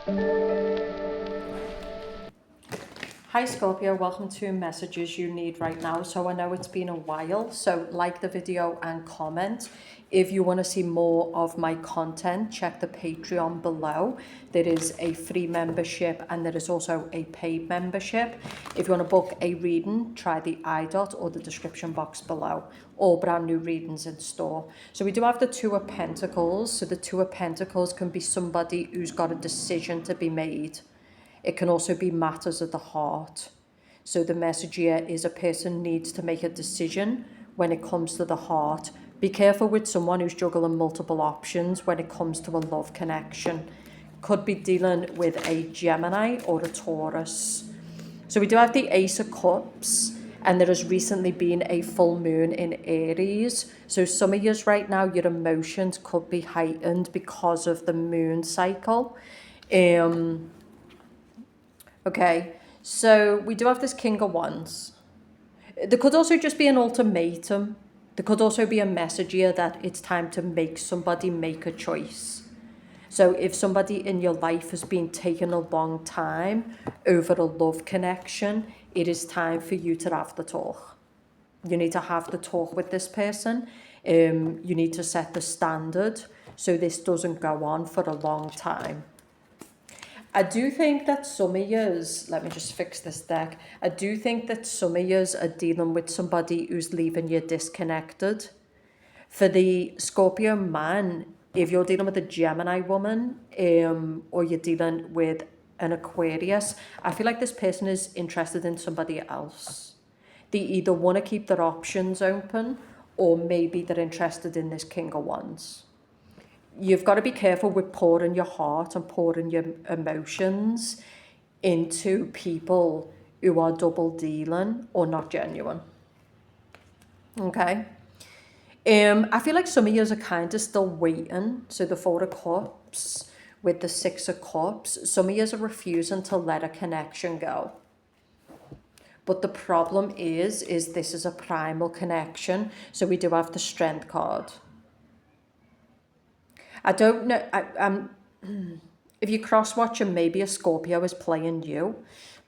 Hi Scorpio, welcome to Messages You Need Right Now. So I know it's been a while, so like the video and comment. If you want to see more of my content, check the Patreon below. There is a free membership and there is also a paid membership. If you want to book a reading, try the iDot or the description box below. All brand new readings in store. So we do have the Two of Pentacles. So the Two of Pentacles can be somebody who's got a decision to be made. It can also be matters of the heart. So the message here is a person needs to make a decision when it comes to the heart. Be careful with someone who's juggling multiple options when it comes to a love connection. Could be dealing with a Gemini or a Taurus. So we do have the Ace of Cups, and there has recently been a full moon in Aries. So some of you right now, your emotions could be heightened because of the moon cycle. Okay, so we do have this King of Wands. There could also just be an ultimatum. There could also be a message here that it's time to make somebody make a choice. So if somebody in your life has been taking a long time over a love connection, it is time for you to have the talk. You need to have the talk with this person. You need to set the standard so this doesn't go on for a long time. I do think that some of yous, let me just fix this deck. I do think that some of yous are dealing with somebody who's leaving you disconnected. For the Scorpio man, if you're dealing with a Gemini woman, or you're dealing with an Aquarius, I feel like this person is interested in somebody else. They either want to keep their options open, or maybe they're interested in this King of Wands. You've got to be careful with pouring your heart and pouring your emotions into people who are double dealing or not genuine. Okay. I feel like some of you are kind of still waiting. So the Four of Cups with the Six of Cups, some of you are refusing to let a connection go. But the problem is this is a primal connection. So we do have the Strength card. I don't know, if you're cross-watching, maybe a Scorpio is playing you,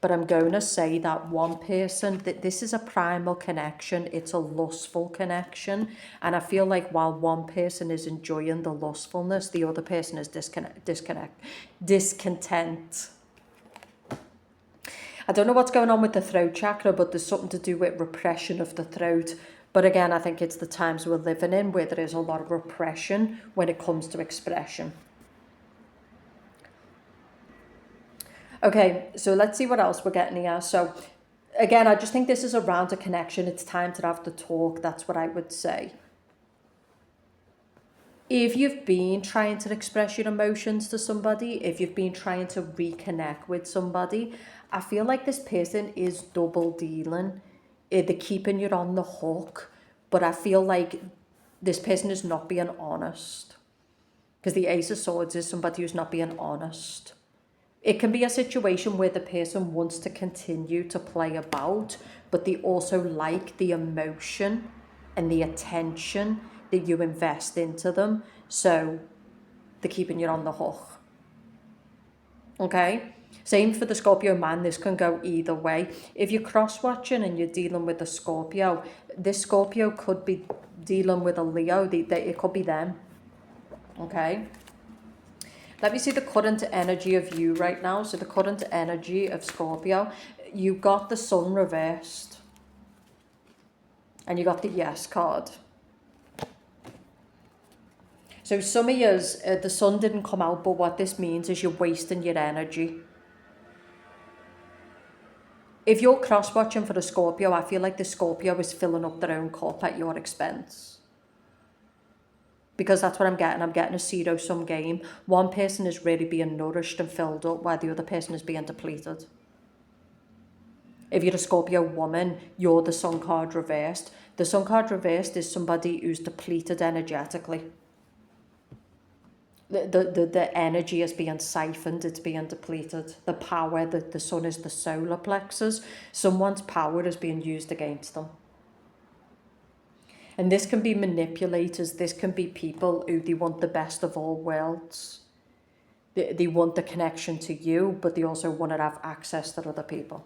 but I'm going to say that one person, that this is a primal connection, it's a lustful connection, and I feel like while one person is enjoying the lustfulness, the other person is discontent. I don't know what's going on with the throat chakra, but there's something to do with repression of the throat. But again, I think it's the times we're living in where there is a lot of repression when it comes to expression. Okay, so let's see what else we're getting here. So again, I just think this is around a connection. It's time to have the talk. That's what I would say. If you've been trying to express your emotions to somebody, if you've been trying to reconnect with somebody, I feel like this person is double dealing. They're keeping you on the hook, but I feel like this person is not being honest. Because the Ace of Swords is somebody who's not being honest. It can be a situation where the person wants to continue to play about, but they also like the emotion and the attention that you invest into them. So they're keeping you on the hook. Okay? Same for the Scorpio man, this can go either way. If you're cross-watching and you're dealing with a Scorpio, this Scorpio could be dealing with a Leo, it could be them. Okay? Let me see the current energy of you right now. So the current energy of Scorpio, you got the Sun reversed. And you got the Yes card. So some of you, the Sun didn't come out, but what this means is you're wasting your energy. If you're cross-watching for a Scorpio, I feel like the Scorpio is filling up their own cup at your expense. Because that's what I'm getting. I'm getting a zero-sum game. One person is really being nourished and filled up while the other person is being depleted. If you're a Scorpio woman, you're the Sun card reversed. The Sun card reversed is somebody who's depleted energetically. The energy is being siphoned, it's being depleted. The power, the Sun is the solar plexus. Someone's power is being used against them. And this can be manipulators, this can be people who they want the best of all worlds. They want the connection to you, but they also want to have access to other people.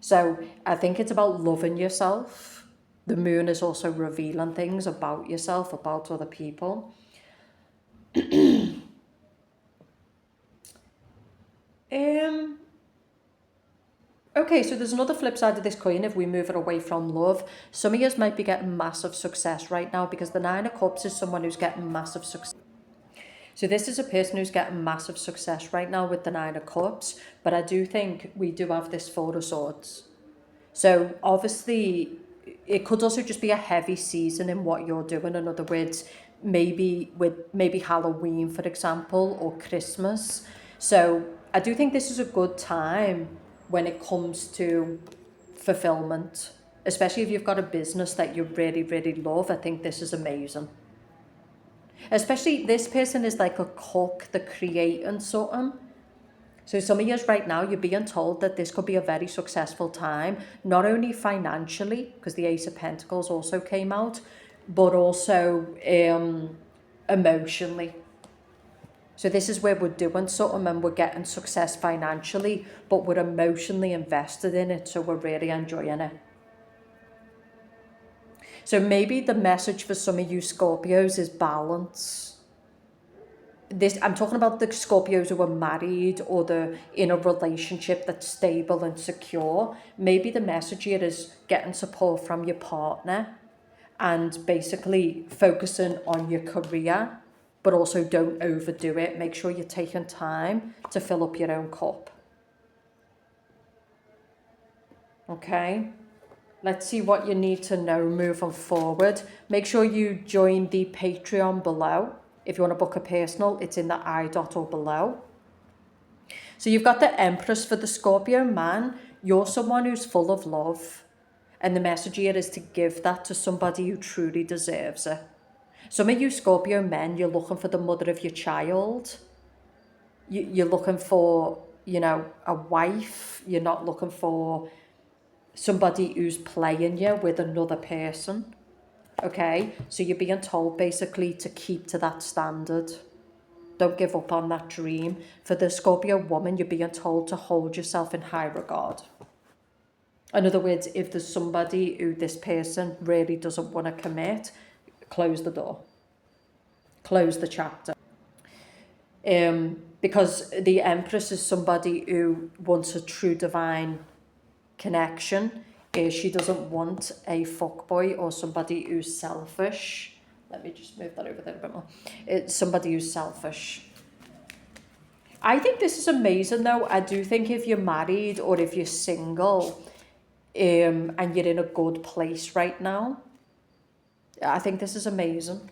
So I think it's about loving yourself. The moon is also revealing things about yourself, about other people. Okay, so there's another flip side of this coin if we move it away from love. Some of you might be getting massive success right now, because the Nine of Cups is someone who's getting massive success. So this is a person who's getting massive success right now with the Nine of Cups, but I do think we do have this Four of Swords. So obviously, it could also just be a heavy season in what you're doing. In other words, maybe Halloween, for example, or Christmas. So I do think this is a good time when it comes to fulfillment, especially if you've got a business that you really, really love. I think this is amazing. Especially this person is like a cook, the creating something. So some of you right now, you're being told that this could be a very successful time, not only financially, because the Ace of Pentacles also came out, but also emotionally. So this is where we're doing something and we're getting success financially, but we're emotionally invested in it, so we're really enjoying it. So maybe the message for some of you Scorpios is balance. I'm talking about the Scorpios who are married or they're in a relationship that's stable and secure. Maybe the message here is getting support from your partner and basically focusing on your career, but also don't overdo it. Make sure you're taking time to fill up your own cup. Okay, let's see what you need to know moving forward. Make sure you join the Patreon below. If you want to book a personal, it's in the I dot or below. So you've got the Empress for the Scorpio man. You're someone who's full of love. And the message here is to give that to somebody who truly deserves it. Some of you Scorpio men, you're looking for the mother of your child. You're looking for, a wife. You're not looking for somebody who's playing you with another person. Okay, so you're being told basically to keep to that standard. Don't give up on that dream. For the Scorpio woman, you're being told to hold yourself in high regard. In other words, if there's somebody who this person really doesn't want to commit, close the door. Close the chapter. Because the Empress is somebody who wants a true divine connection. She doesn't want a fuckboy or somebody who's selfish. Let me just move that over there a bit more. It's somebody who's selfish. I think this is amazing though. I do think if you're married or if you're single and you're in a good place right now, I think this is amazing.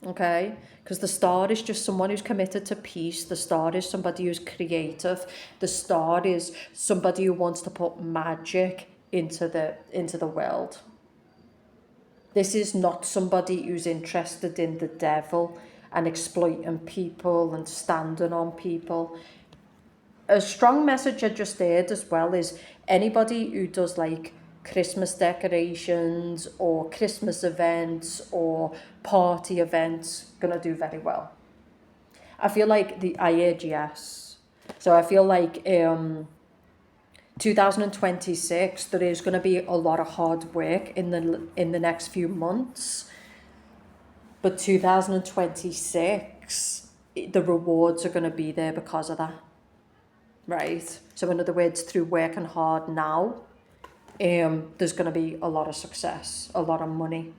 Okay, because the Star is just someone who's committed to peace. The Star is somebody who's creative. The Star is somebody who wants to put magic into the world. This is not somebody who's interested in the devil and exploiting people and standing on people. A strong message I just heard as well is anybody who does like Christmas decorations or Christmas events or party events gonna do very well. I feel like I heard yes. So I feel like 2026 there is going to be a lot of hard work in the next few months, but 2026 the rewards are going to be there because of that, right? So in other words, through working hard now, there's going to be a lot of success, a lot of money.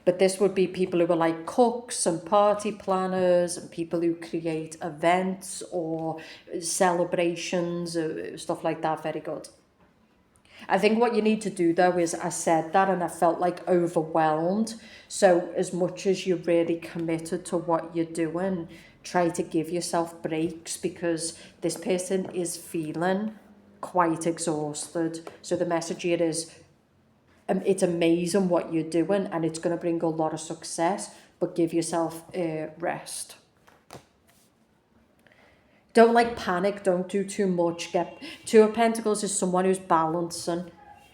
But this would be people who are like cooks and party planners and people who create events or celebrations, stuff like that. Very good. I think what you need to do though is, I said that and I felt like overwhelmed. So as much as you're really committed to what you're doing, try to give yourself breaks, because this person is feeling quite exhausted. So the message here is, it's amazing what you're doing and it's going to bring a lot of success, but give yourself rest. Don't panic, don't do too much. Two of Pentacles is someone who's balancing,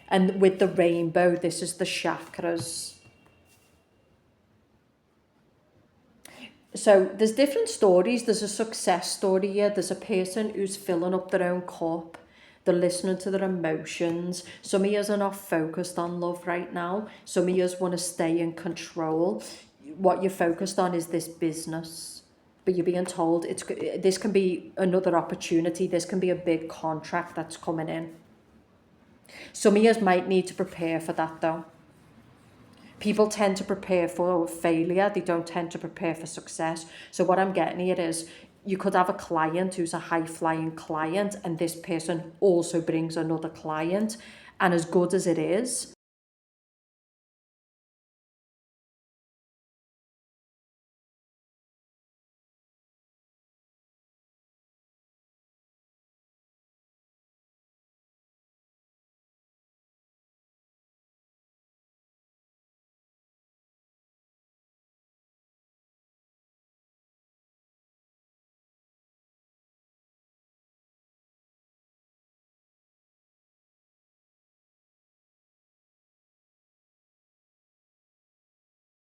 and with the rainbow, this is the chakras. So there's different stories. There's a success story here. There's a person who's filling up their own cup. They're listening to their emotions. Some of us are not focused on love right now. Some of us want to stay in control. What you're focused on is this business, but you're being told this can be another opportunity. This can be a big contract that's coming in. Some of us might need to prepare for that though. People tend to prepare for failure. They don't tend to prepare for success. So what I'm getting here is you could have a client who's a high-flying client, and this person also brings another client. And as good as it is,